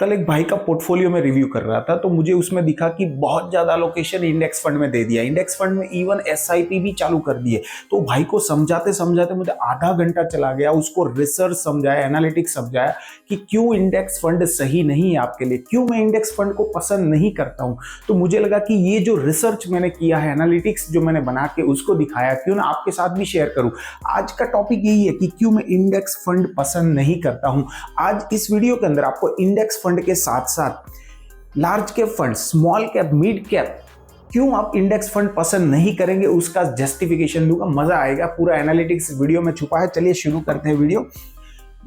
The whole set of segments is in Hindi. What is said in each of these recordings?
कल एक भाई का पोर्टफोलियो में रिव्यू कर रहा था तो मुझे उसमें दिखा कि बहुत ज्यादा एलोकेशन इंडेक्स फंड में दे दिया, इंडेक्स फंड में इवन एसआईपी भी चालू कर दिए। तो भाई को समझाते समझाते मुझे आधा घंटा चला गया, उसको रिसर्च समझाया, एनालिटिक्स समझाया कि क्यों इंडेक्स फंड सही नहीं है आपके लिए, क्यों मैं इंडेक्स फंड को पसंद नहीं करता हूं। तो मुझे लगा कि ये जो रिसर्च मैंने किया है, एनालिटिक्स जो मैंने बना के उसको दिखाया, क्यों ना आपके साथ भी शेयर करूं। आज का टॉपिक यही है कि क्यों मैं इंडेक्स फंड पसंद नहीं करता हूं। आज इस वीडियो के अंदर आपको इंडेक्स फंड के साथ साथ large cap fund, small cap, mid cap, क्यों आप इंडेक्स फंड पसंद नहीं करेंगे उसका जस्टिफिकेशन दूंगा। मजा आएगा, पूरा एनालिटिक्स वीडियो में छुपा है। चलिए शुरू करते हैं वीडियो।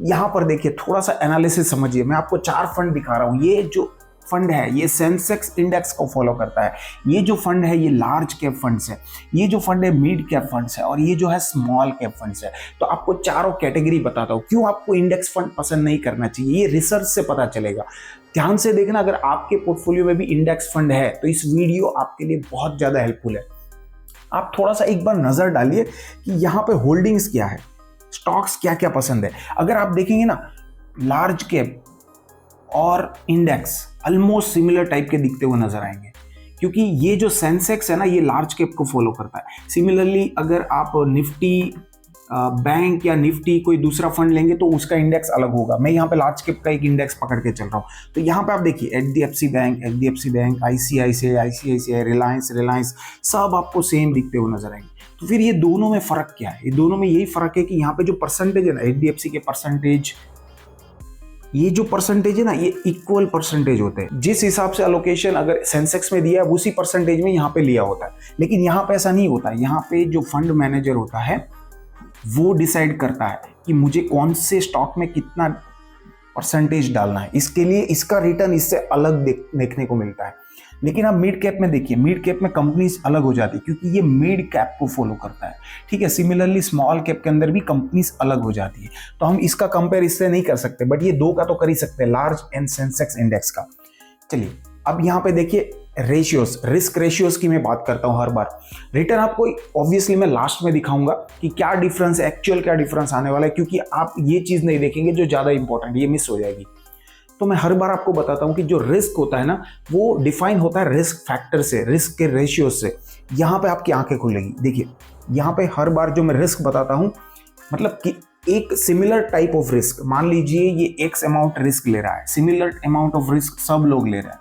यहां पर देखिए, थोड़ा सा एनालिसिस समझिए। मैं आपको 4 फंड दिखा रहा हूं। ये जो फंड है ये सेंसेक्स इंडेक्स को फॉलो करता है। ये जो फंड है ये लार्ज कैप फंड्स है, ये जो फंड है मिड कैप फंड्स है, और ये जो है स्मॉल कैप फंड्स है। तो आपको चारों कैटेगरी बताता हूं क्यों आपको इंडेक्स फंड पसंद नहीं करना चाहिए। ये रिसर्च से पता चलेगा। ध्यान से देखना, अगर आपके पोर्टफोलियो में भी इंडेक्स फंड है तो इस वीडियो आपके लिए बहुत ज्यादा हेल्पफुल है। आप थोड़ा सा एक बार नजर डालिए कि यहाँ पे होल्डिंग्स क्या है, स्टॉक्स क्या क्या पसंद है। अगर आप देखेंगे ना, लार्ज कैप और इंडेक्स ऑलमोस्ट सिमिलर टाइप के दिखते हुए नजर आएंगे, क्योंकि ये जो सेंसेक्स है ना ये लार्ज कैप को फॉलो करता है। सिमिलरली अगर आप निफ्टी, बैंक या निफ्टी कोई दूसरा फंड लेंगे तो उसका इंडेक्स अलग होगा। मैं यहाँ पे लार्ज कैप का एक इंडेक्स पकड़ के चल रहा हूँ। तो यहाँ पे आप देखिए एचडीएफसी बैंक, आईसीआईसीआई, रिलायंस, सब आपको सेम दिखते हुए नजर आएंगे। तो फिर ये दोनों में फर्क क्या है? ये दोनों में यही फर्क है कि यहाँ पे जो परसेंटेज है ना, एचडीएफसी के परसेंटेज, ये जो परसेंटेज है ना ये इक्वल परसेंटेज होते हैं। जिस हिसाब से अलोकेशन अगर सेंसेक्स में दिया है उसी परसेंटेज में यहाँ पे लिया होता है। लेकिन यहाँ पे ऐसा नहीं होता है। यहाँ पे जो फंड मैनेजर होता है वो डिसाइड करता है कि मुझे कौन से स्टॉक में कितना परसेंटेज डालना है। इसके लिए इसका रिटर्न इससे अलग देखने को मिलता है। लेकिन आप मिड कैप में देखिए, मिड कैप में कंपनीज अलग हो जाती है क्योंकि ये मिड कैप को फॉलो करता है। ठीक है, सिमिलरली स्मॉल कैप के अंदर भी कंपनीज अलग हो जाती है। तो हम इसका कंपेयर इससे नहीं कर सकते, बट ये दो का तो कर ही सकते हैं, लार्ज एंड सेंसेक्स इंडेक्स का। चलिए अब यहाँ पे देखिए रेशियोज, रिस्क रेशियोज की मैं बात करता हूँ हर बार। रिटर्न आपको ऑब्वियसली मैं लास्ट में दिखाऊंगा कि क्या डिफरेंस, एक्चुअल क्या डिफरेंस आने वाला है, क्योंकि आप ये चीज नहीं देखेंगे जो ज्यादा इंपॉर्टेंट, ये मिस हो जाएगी। तो मैं हर बार आपको बताता हूं कि जो रिस्क होता है ना वो डिफाइन होता है रिस्क फैक्टर से, रिस्क के रेशियो से। यहां पे आपकी आंखें खुलेगी। देखिए यहां पे हर बार जो मैं रिस्क बताता हूं, मतलब कि एक सिमिलर टाइप ऑफ रिस्क, मान लीजिए ये एक्स अमाउंट रिस्क ले रहा है, सिमिलर अमाउंट ऑफ रिस्क सब लोग ले रहे हैं,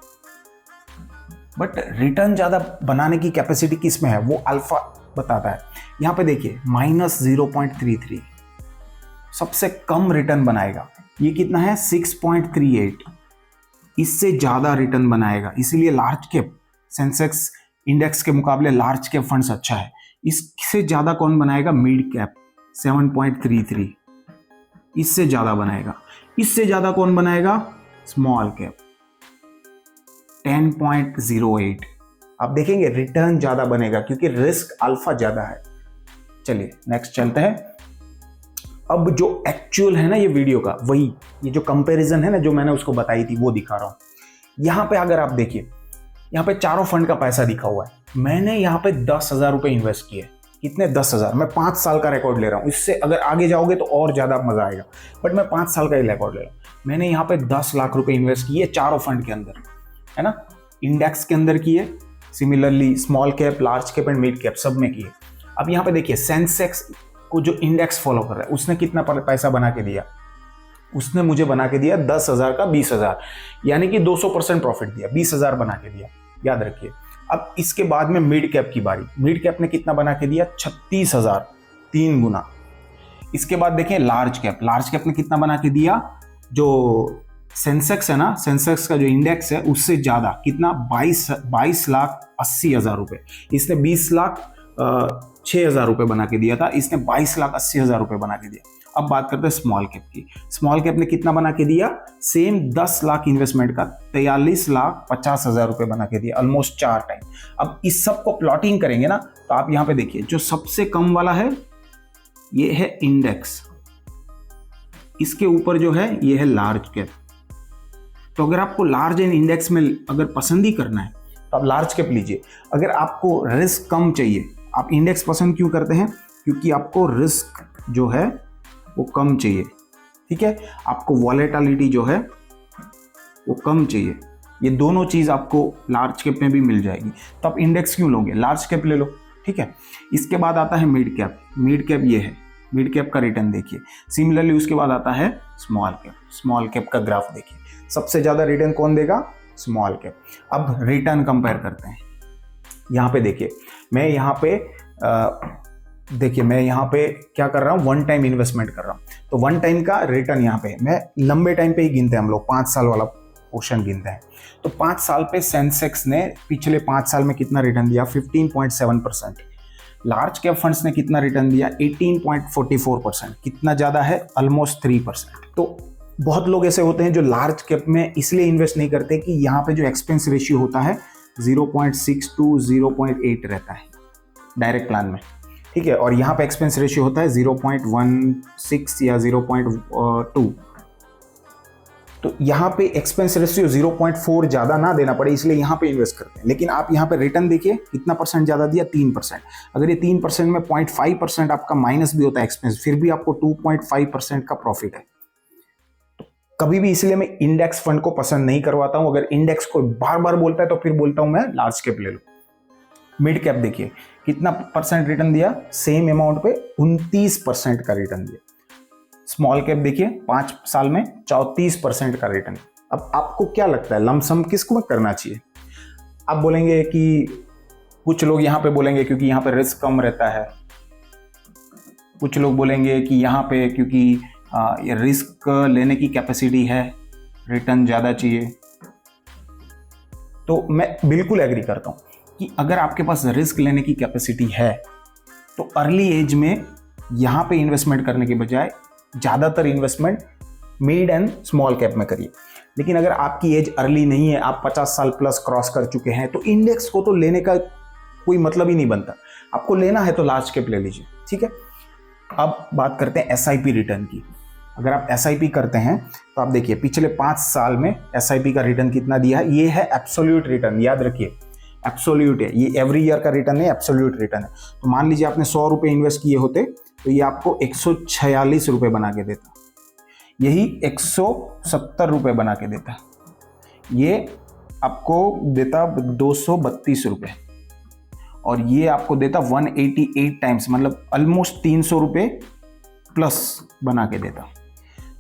बट रिटर्न ज्यादा बनाने की कैपेसिटी किस में है वो अल्फा बताता है। यहां पे देखिए -0.33 सबसे कम रिटर्न बनाएगा। ये कितना है 6.38, इससे ज्यादा रिटर्न बनाएगा। इसीलिए लार्ज कैप सेंसेक्स इंडेक्स के मुकाबले लार्ज कैप फंड्स अच्छा है। इससे ज्यादा कौन बनाएगा? मिड कैप 7.33, इससे ज्यादा बनाएगा। इससे ज्यादा कौन बनाएगा? Small cap 10.08। आप देखेंगे रिटर्न ज्यादा बनेगा क्योंकि रिस्क अल्फा ज्यादा है। चलिए नेक्स्ट चलते हैं। अब जो एक्चुअल है ना ये वीडियो का, वही ये जो कंपैरिजन है ना जो मैंने उसको बताई थी वो दिखा रहा हूं। यहां पे अगर आप देखिए, यहां पे चारों फंड का पैसा दिखा हुआ है। मैंने यहां पे 10,000 रुपए इन्वेस्ट किए। कितने? 10,000। मैं 5 साल का रिकॉर्ड ले रहा हूं। इससे अगर आगे जाओगे तो और ज्यादा मजा आएगा, बट मैं 5 साल का ही रिकॉर्ड ले रहा हूं। मैंने यहाँ पे 10 लाख रुपए इन्वेस्ट किए चारों फंड के अंदर, है ना। इंडेक्स के अंदर किए, similarly small cap, large cap and mid cap सब में किए। अब यहाँ पे देखिए सेंसेक्स को जो इंडेक्स फॉलो कर रहा है उसने कितना पैसा बना के दिया? उसने मुझे बना के दिया 10,000 का 20,000, यानी कि 200% प्रॉफिट दिया, 20,000 बना के दिया, याद रखिए। अब इसके बाद में मिड कैप की बारी। मिड कैप ने कितना बना के दिया? 36,000, 3 गुना। इसके बाद देखें लार्ज कैप, लार्ज कैप ने कितना बना के दिया? जो सेंसेक्स है ना, सेंसेक्स का जो इंडेक्स है उससे ज्यादा, कितना? 22,80,000 रुपए। इसने 20,06,000 रुपए बना के दिया था, इसने 22,80,000 रुपए बना के दिया। अब बात करते हैं स्मॉल कैप की। स्मॉल कैप ने कितना बना के दिया? सेम 10 लाख इन्वेस्टमेंट का 43,50,000 रुपए बना के दिया, ऑलमोस्ट 4 टाइम। अब इस सब को प्लॉटिंग करेंगे ना तो आप यहां पे देखिए जो सबसे कम वाला है ये है इंडेक्स, इसके ऊपर जो है ये है लार्ज कैप। तो अगर आपको लार्ज एंड इंडेक्स में अगर पसंद ही करना है तो आप लार्ज कैप लीजिए। अगर आपको रिस्क कम चाहिए, आप इंडेक्स पसंद क्यों करते हैं? क्योंकि आपको रिस्क जो है वो कम चाहिए। ठीक है, आपको वॉलेटिलिटी जो है वो कम चाहिए। ये दोनों चीज़ आपको लार्ज कैप में भी मिल जाएगी। तो आप इंडेक्स क्यों लोगे, लार्ज कैप ले लो, ठीक है। इसके बाद आता है मिड कैप। मिड कैप ये है, मिड कैप का रिटर्न देखिए। सिमिलरली उसके बाद आता है स्मॉल कैप। स्मॉल कैप का ग्राफ देखिए, सबसे ज़्यादा रिटर्न कौन देगा, स्मॉल कैप। अब रिटर्न कंपेयर करते हैं। यहाँ पे देखिए, मैं यहाँ पे देखिए मैं यहाँ पे क्या कर रहा हूँ, वन टाइम इन्वेस्टमेंट कर रहा हूँ। तो वन टाइम का रिटर्न यहाँ पे मैं लंबे टाइम पे ही गिनते हैं हम लोग, 5 साल वाला पोर्शन गिनते हैं। तो 5 साल पे सेंसेक्स ने पिछले 5 साल में कितना रिटर्न दिया, 15.7%। लार्ज कैप फंड्स ने कितना रिटर्न दिया, 18.44%। कितना ज़्यादा है, ऑलमोस्ट 3%। तो बहुत लोग ऐसे होते हैं जो लार्ज कैप में इसलिए इन्वेस्ट नहीं करते कि यहाँ पे जो एक्सपेंस रेशियो होता है 0.6 to 0.8 रहता है डायरेक्ट प्लान में, ठीक है। और यहाँ पे एक्सपेंस रेशियो होता है 0.16 या 0.2। तो यहाँ पे एक्सपेंस रेशियो 0.4 ज़्यादा ना देना पड़े, इसलिए यहाँ पे इन्वेस्ट करते हैं। लेकिन आप यहाँ पे रिटर्न देखिए कितना परसेंट ज़्यादा दिया, 3%। अगर ये 3% में 0.5% आपका माइनस भी होता है एक्सपेंस, फिर भी आपको 2.5% का प्रॉफिट है। तो कभी भी इसलिए मैं इंडेक्स फंड को पसंद नहीं करवाता हूँ। अगर इंडेक्स को बार बार बोलता है तो फिर बोलता हूँ मैं लार्ज कैप ले लो। मिड कैप देखिए कितना परसेंट रिटर्न दिया, सेम अमाउंट पे 29% का रिटर्न दिया। स्मॉल कैप देखिए 5 साल में 34% का रिटर्न। अब आपको क्या लगता है लमसम किसको करना चाहिए? आप बोलेंगे कि कुछ लोग यहाँ पे बोलेंगे क्योंकि यहाँ पे रिस्क कम रहता है, कुछ लोग बोलेंगे कि यहाँ पे क्योंकि ये रिस्क लेने की कैपेसिटी है, रिटर्न ज़्यादा चाहिए। तो मैं बिल्कुल एग्री करता हूँ कि अगर आपके पास रिस्क लेने की कैपेसिटी है तो अर्ली एज में यहाँ पे इन्वेस्टमेंट करने के बजाय ज़्यादातर investment mid and small cap में करिए। लेकिन अगर आपकी एज अर्ली नहीं है, आप 50 साल प्लस क्रॉस कर चुके हैं, तो इंडेक्स को तो लेने का कोई मतलब ही नहीं बनता। आपको लेना है तो लार्ज कैप ले लीजिए, ठीक है। अब बात करते हैं एसआईपी रिटर्न की। अगर आप एसआईपी करते हैं तो आप देखिए पिछले 5 साल में एसआईपी का रिटर्न कितना दिया है। ये है एब्सोल्यूट रिटर्न, याद रखिए एब्सोल्यूट है, ये एवरी ईयर का रिटर्न है, एब्सोल्यूट रिटर्न है। तो मान लीजिए आपने 100 रुपये इन्वेस्ट किए होते तो ये आपको 146 रुपये बना के देता, यही 170 रुपये बना के देता, ये आपको देता 232 रुपये, और ये आपको देता 188 टाइम्स, मतलब ऑलमोस्ट 300 रुपये प्लस बना के देता।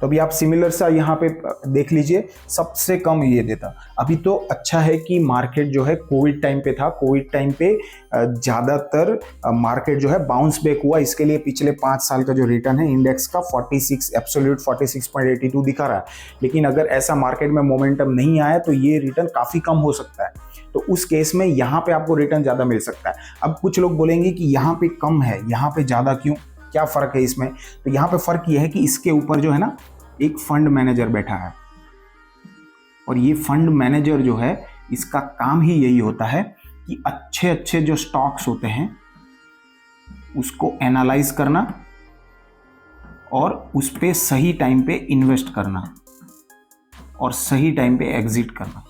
तो अभी आप सिमिलर सा यहाँ पे देख लीजिए, सबसे कम ये देता। अभी तो अच्छा है कि मार्केट जो है कोविड टाइम पे था, कोविड टाइम पे ज़्यादातर मार्केट जो है बाउंस बैक हुआ। इसके लिए पिछले 5 साल का जो रिटर्न है इंडेक्स का 46 एब्सोल्यूट 46.82 दिखा रहा है। लेकिन अगर ऐसा मार्केट में मोमेंटम नहीं आया तो ये रिटर्न काफ़ी कम हो सकता है। तो उस केस में यहाँ पे आपको रिटर्न ज़्यादा मिल सकता है। अब कुछ लोग बोलेंगे कि यहाँ पे कम है, यहाँ पे ज़्यादा क्यों, क्या फ़र्क है इसमें? तो यहाँ पे फ़र्क ये है कि इसके ऊपर जो है ना एक फंड मैनेजर बैठा है, और ये फंड मैनेजर जो है इसका काम ही यही होता है कि अच्छे अच्छे जो स्टॉक्स होते हैं उसको एनालाइज करना और उस पे सही टाइम पे इन्वेस्ट करना और सही टाइम पे एग्जिट करना,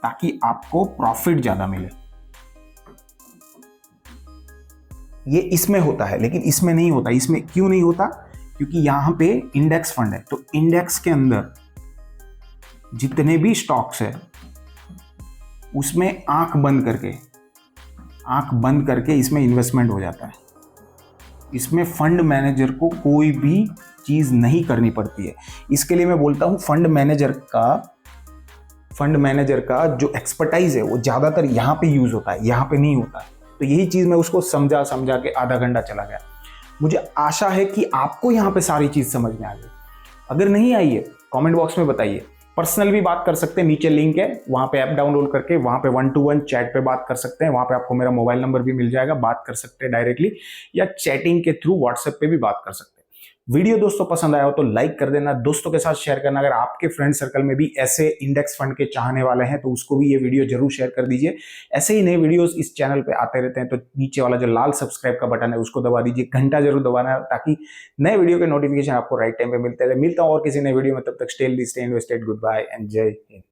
ताकि आपको प्रॉफिट ज़्यादा मिले। ये इसमें होता है, लेकिन इसमें नहीं होता। इसमें क्यों नहीं होता? क्योंकि यहाँ पे इंडेक्स फंड है, तो इंडेक्स के अंदर जितने भी स्टॉक्स है उसमें आंख बंद करके इसमें इन्वेस्टमेंट हो जाता है। इसमें फंड मैनेजर को कोई भी चीज़ नहीं करनी पड़ती है। इसके लिए मैं बोलता हूँ फंड मैनेजर का जो एक्सपर्टाइज है वो ज़्यादातर यहाँ पे यूज़ होता है, यहाँ पे नहीं होता है। तो यही चीज़ मैं उसको समझा के आधा घंटा चला गया। मुझे आशा है कि आपको यहाँ पे सारी चीज़ समझ में आ गई। अगर नहीं आई है कमेंट बॉक्स में बताइए। पर्सनल भी बात कर सकते हैं, नीचे लिंक है, वहाँ पे ऐप डाउनलोड करके वहाँ पे 1-to-1 चैट पे बात कर सकते हैं। वहाँ पे आपको मेरा मोबाइल नंबर भी मिल जाएगा, बात कर सकते हैं डायरेक्टली, या चैटिंग के थ्रू व्हाट्सएप पे भी बात कर सकते हैं। वीडियो दोस्तों पसंद आया हो तो लाइक कर देना, दोस्तों के साथ शेयर करना। अगर आपके फ्रेंड सर्कल में भी ऐसे इंडेक्स फंड के चाहने वाले हैं तो उसको भी ये वीडियो जरूर शेयर कर दीजिए। ऐसे ही नए वीडियोस इस चैनल पे आते रहते हैं, तो नीचे वाला जो लाल सब्सक्राइब का बटन है उसको दबा दीजिए, घंटा जरूर दबाना ताकि नए वीडियो के नोटिफिकेशन आपको राइट टाइम पे मिलते रहे। मिलता हूँ और किसी नए वीडियो में, तब तक stay invested, goodbye and जय हिंद।